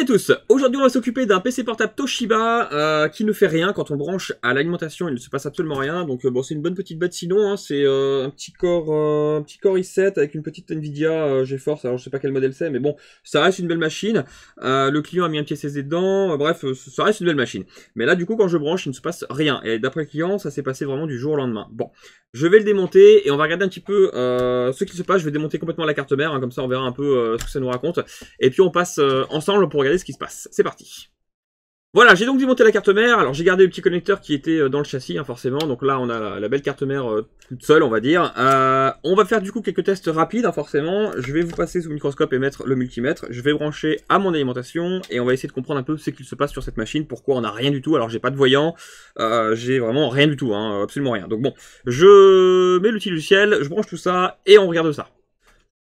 tous, aujourd'hui on va s'occuper d'un PC portable Toshiba qui ne fait rien quand on branche à l'alimentation, il ne se passe absolument rien, donc bon c'est une bonne petite bête sinon, hein, c'est un petit Core i7 avec une petite Nvidia GeForce, alors je sais pas quel modèle c'est, mais bon ça reste une belle machine, le client a mis un petit SSD dedans, bref ça reste une belle machine. Mais là du coup quand je branche il ne se passe rien, et d'après le client ça s'est passé vraiment du jour au lendemain. Bon, je vais le démonter et on va regarder un petit peu ce qui se passe, je vais démonter complètement la carte mère, hein, comme ça on verra un peu ce que ça nous raconte, et puis on passe ensemble pour regarder ce qui se passe. C'est parti. Voilà, j'ai donc démonté la carte mère. Alors j'ai gardé le petit connecteur qui était dans le châssis, hein, forcément. Donc là on a la belle carte mère toute seule, on va dire. On va faire du coup quelques tests rapides, hein, forcément. Je vais vous passer sous le microscope et mettre le multimètre. Je vais brancher à mon alimentation et on va essayer de comprendre un peu ce qu'il se passe sur cette machine. Pourquoi on n'a rien du tout. Alors j'ai pas de voyant, j'ai vraiment rien du tout, hein, absolument rien. Donc bon, je mets l'outil logiciel, je branche tout ça et on regarde ça.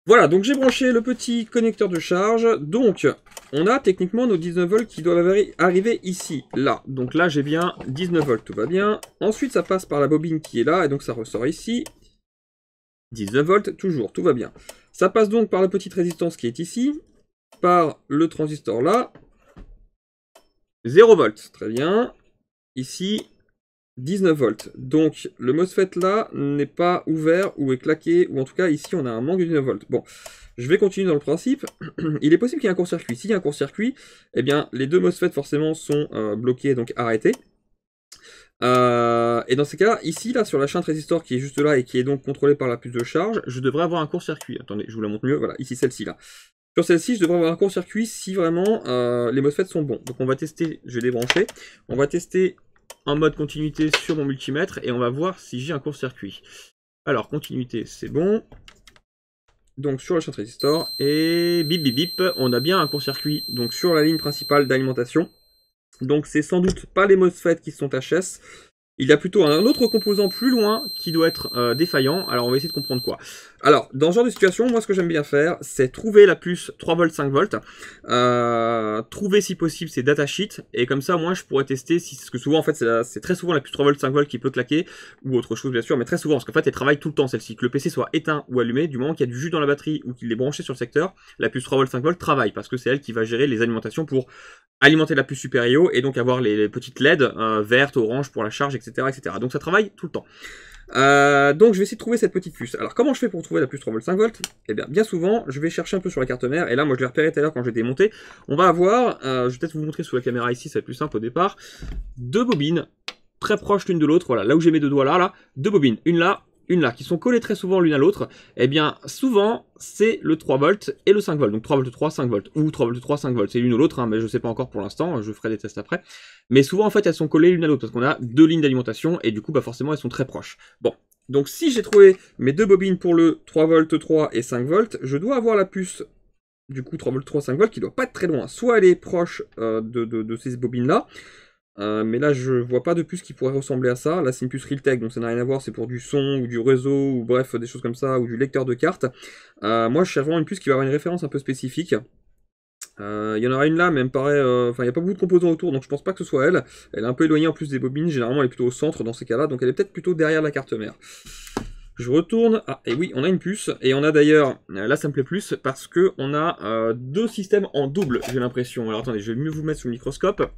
Voilà, donc j'ai branché le petit connecteur de charge, donc on a techniquement nos 19 volts qui doivent arriver ici, là. Donc là j'ai bien 19 volts, tout va bien. Ensuite ça passe par la bobine qui est là, et donc ça ressort ici. 19 volts, toujours, tout va bien. Ça passe donc par la petite résistance qui est ici, par le transistor là. 0 volts, très bien. Ici, 19 volts. Donc le MOSFET là n'est pas ouvert ou est claqué, ou en tout cas ici on a un manque de 19 volts. Bon, je vais continuer dans le principe. Il est possible qu'il y ait un court-circuit. S'il y a un court-circuit, eh bien les deux MOSFET forcément sont bloqués, donc arrêtés. Et dans ces cas, ici là sur la chaîne résistor qui est juste là et qui est donc contrôlée par la puce de charge, je devrais avoir un court-circuit. Attendez, je vous la montre mieux. Voilà, ici celle-ci là. Sur celle-ci, je devrais avoir un court-circuit si vraiment les MOSFET sont bons. Donc on va tester, je vais débrancher. On va tester en mode continuité sur mon multimètre et on va voir si j'ai un court-circuit. Alors continuité c'est bon, donc sur la chaîne résistor et bip bip bip, on a bien un court-circuit donc sur la ligne principale d'alimentation. Donc c'est sans doute pas les MOSFET qui sont HS. Il y a plutôt un autre composant plus loin qui doit être défaillant. Alors on va essayer de comprendre quoi. Alors dans ce genre de situation, moi ce que j'aime bien faire, c'est trouver la puce 3 volts, 5 volts. Trouver si possible ces datasheets. Et comme ça, moi je pourrais tester si, parce que souvent en fait c'est très souvent la puce 3 volts, 5 volts qui peut claquer. Ou autre chose bien sûr, mais très souvent. Parce qu'en fait elle travaille tout le temps celle-ci. Que le PC soit éteint ou allumé, du moment qu'il y a du jus dans la batterie ou qu'il est branché sur le secteur, la puce 3 volts, 5 volts travaille. Parce que c'est elle qui va gérer les alimentations pour alimenter la puce supérieure et donc avoir les petites LED vertes, oranges pour la charge, etc., etc. Donc ça travaille tout le temps. Donc je vais essayer de trouver cette petite puce. Alors comment je fais pour trouver la puce 3 volts 5 volts? Eh bien souvent je vais chercher un peu sur la carte mère, et là moi je l'ai repéré tout à l'heure quand je l'ai démonté. On va avoir, je vais peut-être vous montrer sous la caméra ici, ça va être plus simple au départ, deux bobines très proches l'une de l'autre, voilà, là où j'ai mes deux doigts là, deux bobines, une là, qui sont collées très souvent l'une à l'autre. Eh bien, souvent, c'est le 3 volts et le 5 volts. Donc 3 volts 3, 5 volts. Ou 3 volts 3, 5 volts. C'est l'une ou l'autre, hein, mais je sais pas encore pour l'instant. Je ferai des tests après. Mais souvent, en fait, elles sont collées l'une à l'autre parce qu'on a deux lignes d'alimentation et du coup, bah, forcément, elles sont très proches. Bon. Donc, si j'ai trouvé mes deux bobines pour le 3 volts 3 et 5 volts, je dois avoir la puce, du coup, 3 volts 3, 5 volts qui doit pas être très loin. Soit elle est proche de ces bobines-là, mais là je vois pas de puce qui pourrait ressembler à ça. Là c'est une puce Realtek, donc ça n'a rien à voir, c'est pour du son ou du réseau ou bref des choses comme ça, ou du lecteur de cartes. Moi je cherche vraiment une puce qui va avoir une référence un peu spécifique. Il y en aura une là, mais elle me paraît, enfin il n'y a pas beaucoup de composants autour, donc je pense pas que ce soit elle. Elle est un peu éloignée en plus des bobines, généralement elle est plutôt au centre dans ces cas-là, donc elle est peut-être plutôt derrière la carte mère. Je retourne, ah et oui on a une puce, et on a d'ailleurs, là ça me plaît plus, parce que on a deux systèmes en double, j'ai l'impression. Alors attendez, je vais mieux vous mettre sous le microscope.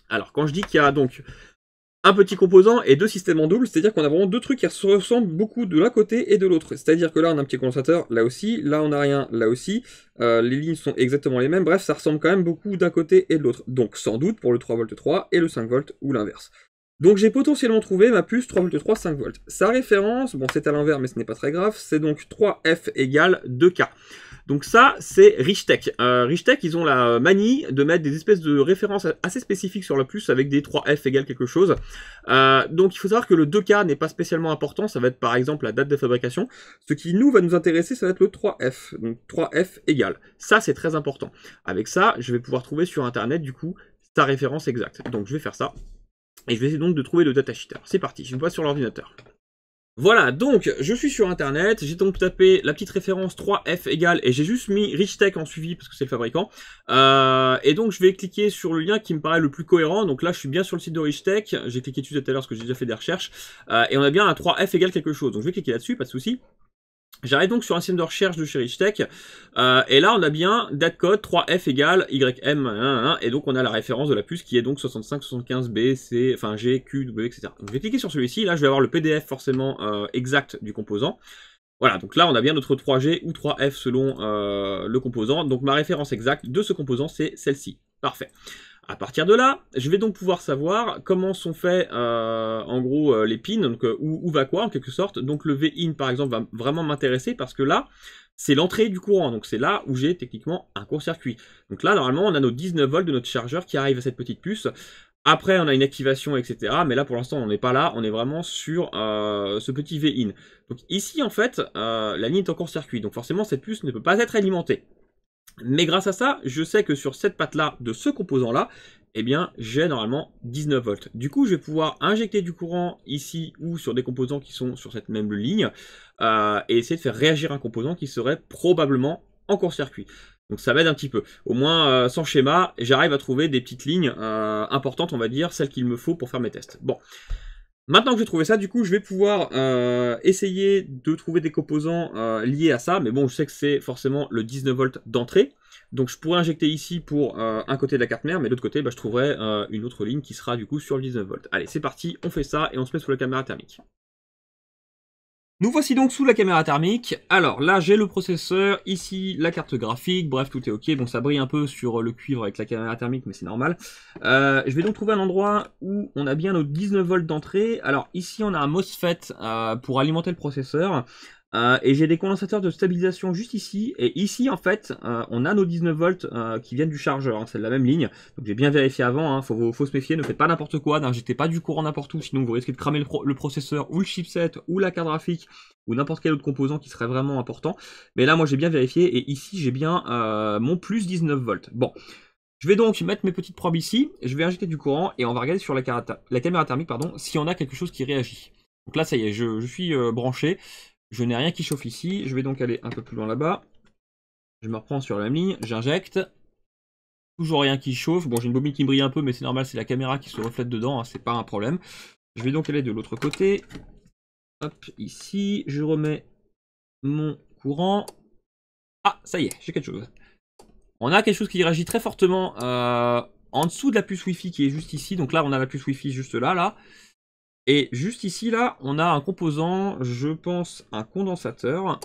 Alors, quand je dis qu'il y a donc un petit composant et deux systèmes en double, c'est-à-dire qu'on a vraiment deux trucs qui se ressemblent beaucoup de l'un côté et de l'autre. C'est-à-dire que là, on a un petit condensateur, là aussi, là, on n'a rien, là aussi. Les lignes sont exactement les mêmes, bref, ça ressemble quand même beaucoup d'un côté et de l'autre. Donc, sans doute pour le 3 volts 3 et le 5 volts ou l'inverse. Donc, j'ai potentiellement trouvé ma puce 3 volts 3, 5 volts. Sa référence, bon, c'est à l'envers, mais ce n'est pas très grave, c'est donc 3F égale 2K. Donc ça, c'est Richtech. Richtech, ils ont la manie de mettre des espèces de références assez spécifiques sur la puce avec des 3F égale quelque chose. Donc il faut savoir que le 2K n'est pas spécialement important, ça va être par exemple la date de fabrication. Ce qui nous va nous intéresser, ça va être le 3F. Donc 3F égale. Ça, c'est très important. Avec ça, je vais pouvoir trouver sur internet du coup sa référence exacte. Donc je vais faire ça. Et je vais essayer donc de trouver le datasheet. Alors c'est parti, je me passe sur l'ordinateur. Voilà, donc je suis sur internet, j'ai donc tapé la petite référence 3F égale, et j'ai juste mis Richtech en suivi parce que c'est le fabricant. Et donc je vais cliquer sur le lien qui me paraît le plus cohérent. Donc là je suis bien sur le site de Richtech, j'ai cliqué dessus tout à l'heure parce que j'ai déjà fait des recherches. Et on a bien un 3F égale quelque chose, donc je vais cliquer là-dessus, pas de souci. J'arrive donc sur un système de recherche de chez Richtech, et là on a bien datecode 3F égale YM, et donc on a la référence de la puce qui est donc 6575B, C, enfin G, Q, W, etc. Donc je vais cliquer sur celui-ci, là je vais avoir le PDF forcément exact du composant. Voilà, donc là on a bien notre 3G ou 3F selon le composant, donc ma référence exacte de ce composant c'est celle-ci. Parfait. À partir de là, je vais donc pouvoir savoir comment sont faits en gros les pins, donc où va quoi en quelque sorte. Donc le V-in par exemple va vraiment m'intéresser parce que là, c'est l'entrée du courant, donc c'est là où j'ai techniquement un court-circuit. Donc là, normalement, on a nos 19 volts de notre chargeur qui arrive à cette petite puce. Après, on a une activation, etc. Mais là, pour l'instant, on n'est pas là, on est vraiment sur ce petit V-in. Donc ici, en fait, la ligne est en court-circuit, donc forcément, cette puce ne peut pas être alimentée. Mais grâce à ça, je sais que sur cette patte-là, de ce composant-là, eh bien, j'ai normalement 19 volts. Du coup, je vais pouvoir injecter du courant ici ou sur des composants qui sont sur cette même ligne et essayer de faire réagir un composant qui serait probablement en court-circuit. Donc ça m'aide un petit peu. Au moins, sans schéma, j'arrive à trouver des petites lignes importantes, on va dire, celles qu'il me faut pour faire mes tests. Bon. Maintenant que j'ai trouvé ça, du coup, je vais pouvoir essayer de trouver des composants liés à ça, mais bon, je sais que c'est forcément le 19 volts d'entrée, donc je pourrais injecter ici pour un côté de la carte mère, mais de l'autre côté, bah, je trouverai une autre ligne qui sera du coup sur le 19 volts. Allez, c'est parti, on fait ça et on se met sous la caméra thermique. Nous voici donc sous la caméra thermique. Alors là, j'ai le processeur, ici la carte graphique, bref, tout est ok. Bon, ça brille un peu sur le cuivre avec la caméra thermique, mais c'est normal. Je vais donc trouver un endroit où on a bien nos 19 volts d'entrée. Alors ici, on a un MOSFET pour alimenter le processeur. Et j'ai des condensateurs de stabilisation juste ici. Et ici, en fait, on a nos 19 volts qui viennent du chargeur. Hein, c'est la même ligne. Donc j'ai bien vérifié avant. Hein, faut se méfier. Ne faites pas n'importe quoi. N'injectez pas du courant n'importe où. Sinon, vous risquez de cramer le processeur ou le chipset ou la carte graphique ou n'importe quel autre composant qui serait vraiment important. Mais là, moi, j'ai bien vérifié. Et ici, j'ai bien mon plus 19 volts. Bon. Je vais donc mettre mes petites probes ici. Je vais injecter du courant. Et on va regarder sur la caméra thermique, pardon, si on a quelque chose qui réagit. Donc là, ça y est, je suis branché. Je n'ai rien qui chauffe ici, je vais donc aller un peu plus loin là-bas. Je me reprends sur la même ligne, j'injecte. Toujours rien qui chauffe. Bon, j'ai une bobine qui brille un peu, mais c'est normal, c'est la caméra qui se reflète dedans, hein, c'est pas un problème. Je vais donc aller de l'autre côté. Hop, ici, je remets mon courant. Ah, ça y est, j'ai quelque chose. On a quelque chose qui réagit très fortement en dessous de la puce Wi-Fi qui est juste ici. Donc là, on a la puce Wi-Fi juste là. Et juste ici, là, on a un composant, je pense, un condensateur.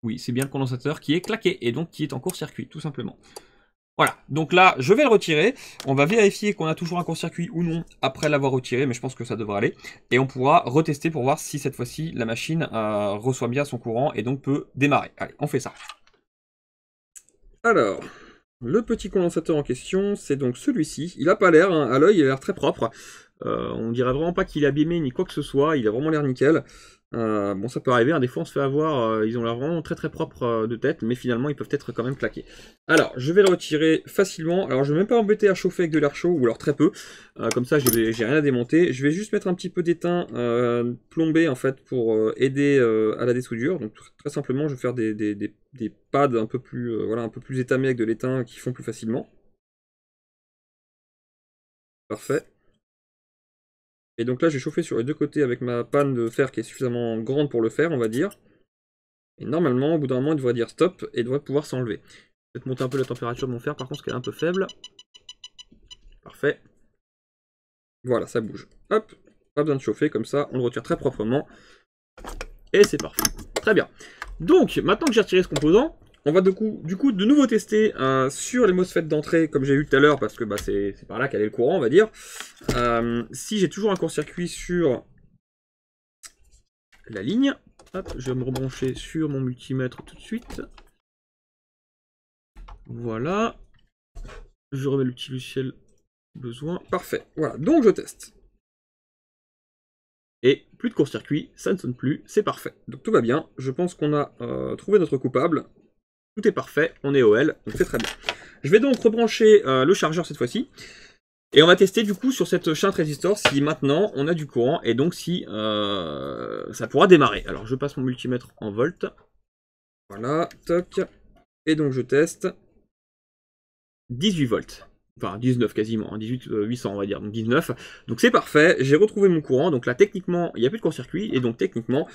Oui, c'est bien le condensateur qui est claqué et donc qui est en court-circuit, tout simplement. Voilà, donc là, je vais le retirer. On va vérifier qu'on a toujours un court-circuit ou non après l'avoir retiré, mais je pense que ça devrait aller. Et on pourra retester pour voir si cette fois-ci, la machine reçoit bien son courant et donc peut démarrer. Allez, on fait ça. Alors, le petit condensateur en question, c'est donc celui-ci. Il n'a pas l'air, hein, à l'œil, il a l'air très propre. On dirait vraiment pas qu'il est abîmé ni quoi que ce soit, il a vraiment l'air nickel. Bon, ça peut arriver, hein, des fois on se fait avoir, ils ont l'air vraiment très très propres de tête, mais finalement ils peuvent être quand même claqués. Alors, je vais le retirer facilement. Alors, je vais même pas m'embêter à chauffer avec de l'air chaud, ou alors très peu. Comme ça, j'ai rien à démonter. Je vais juste mettre un petit peu d'étain plombé, en fait, pour aider à la dessoudure. Donc, très simplement, je vais faire des pads un peu plus, voilà, un peu plus étamés avec de l'étain qui font plus facilement. Parfait. Et donc là, j'ai chauffé sur les deux côtés avec ma panne de fer qui est suffisamment grande pour le faire, on va dire. Et normalement, au bout d'un moment, il devrait dire stop et il devrait pouvoir s'enlever. Peut-être monter un peu la température de mon fer, par contre, parce qu'elle est un peu faible. Parfait. Voilà, ça bouge. Hop, pas besoin de chauffer, comme ça, on le retire très proprement. Et c'est parfait. Très bien. Donc, maintenant que j'ai retiré ce composant, on va du coup de nouveau tester sur les MOSFET d'entrée, comme j'ai eu tout à l'heure, parce que bah, c'est par là qu'allait le courant, on va dire. Si j'ai toujours un court-circuit sur la ligne, hop, je vais me rebrancher sur mon multimètre tout de suite. Voilà. Je remets le petit logiciel besoin. Parfait. Voilà, donc je teste. Et plus de court-circuit, ça ne sonne plus, c'est parfait. Donc tout va bien, je pense qu'on a trouvé notre coupable. Tout est parfait, on est OL, donc c'est très bien. Je vais donc rebrancher le chargeur cette fois-ci. Et on va tester du coup sur cette shunt résistor si maintenant on a du courant et donc si ça pourra démarrer. Alors je passe mon multimètre en volts. Voilà, toc. Et donc je teste 18 volts. Enfin 19 quasiment, hein, 18 800 on va dire, donc 19. Donc c'est parfait, j'ai retrouvé mon courant, donc là techniquement il n'y a plus de court-circuit et donc techniquement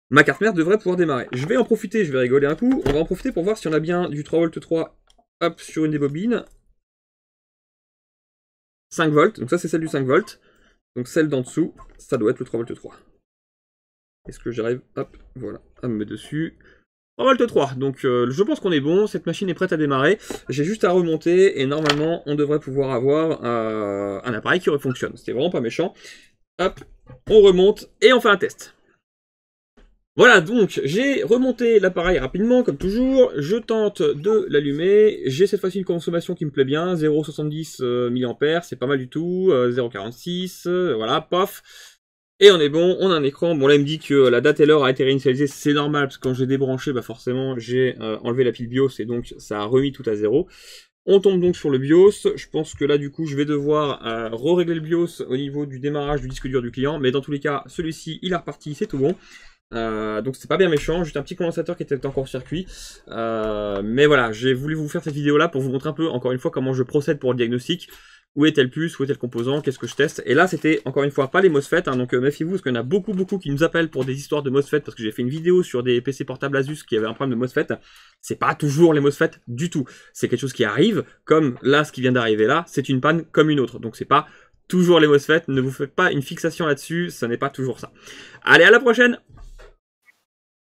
ma carte mère devrait pouvoir démarrer. Je vais en profiter, je vais rigoler un coup. On va en profiter pour voir si on a bien du 3V3 hop, sur une des bobines. 5 volts, donc ça c'est celle du 5 volts. Donc celle d'en dessous, ça doit être le 3V3. Est-ce que j'arrive, hop, voilà, à me mettre dessus. 3V3, donc je pense qu'on est bon, cette machine est prête à démarrer. J'ai juste à remonter et normalement on devrait pouvoir avoir un appareil qui fonctionne. C'était vraiment pas méchant. Hop, on remonte et on fait un test. Voilà, donc j'ai remonté l'appareil rapidement, comme toujours. Je tente de l'allumer. J'ai cette fois-ci une consommation qui me plaît bien, 0,70 mAh, c'est pas mal du tout. 0,46, voilà, pof. Et on est bon, on a un écran. Bon là il me dit que la date et l'heure a été réinitialisée, c'est normal, parce que quand j'ai débranché, bah forcément j'ai enlevé la pile BIOS et donc ça a remis tout à zéro. On tombe donc sur le BIOS, je pense que là du coup je vais devoir re-régler le BIOS au niveau du démarrage du disque dur du client, mais dans tous les cas, celui-ci il est reparti, c'est tout bon. Donc c'était pas bien méchant, juste un petit condensateur qui était encore circuit. Mais voilà, j'ai voulu vous faire cette vidéo là pour vous montrer un peu, encore une fois, comment je procède pour le diagnostic. Où est tel puce, où est tel composant, qu'est-ce que je teste. Et là c'était encore une fois pas les MOSFET, hein, donc méfiez-vous parce qu'il y en a beaucoup qui nous appellent pour des histoires de MOSFET, parce que j'ai fait une vidéo sur des PC portables Asus qui avaient un problème de MOSFET. C'est pas toujours les MOSFET du tout, c'est quelque chose qui arrive, comme là ce qui vient d'arriver là, c'est une panne comme une autre, donc c'est pas toujours les MOSFET, ne vous faites pas une fixation là-dessus, ce n'est pas toujours ça. Allez, à la prochaine!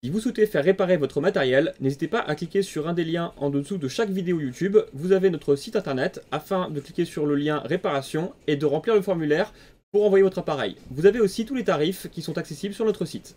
Si vous souhaitez faire réparer votre matériel, n'hésitez pas à cliquer sur un des liens en dessous de chaque vidéo YouTube. Vous avez notre site internet afin de cliquer sur le lien réparation et de remplir le formulaire pour envoyer votre appareil. Vous avez aussi tous les tarifs qui sont accessibles sur notre site.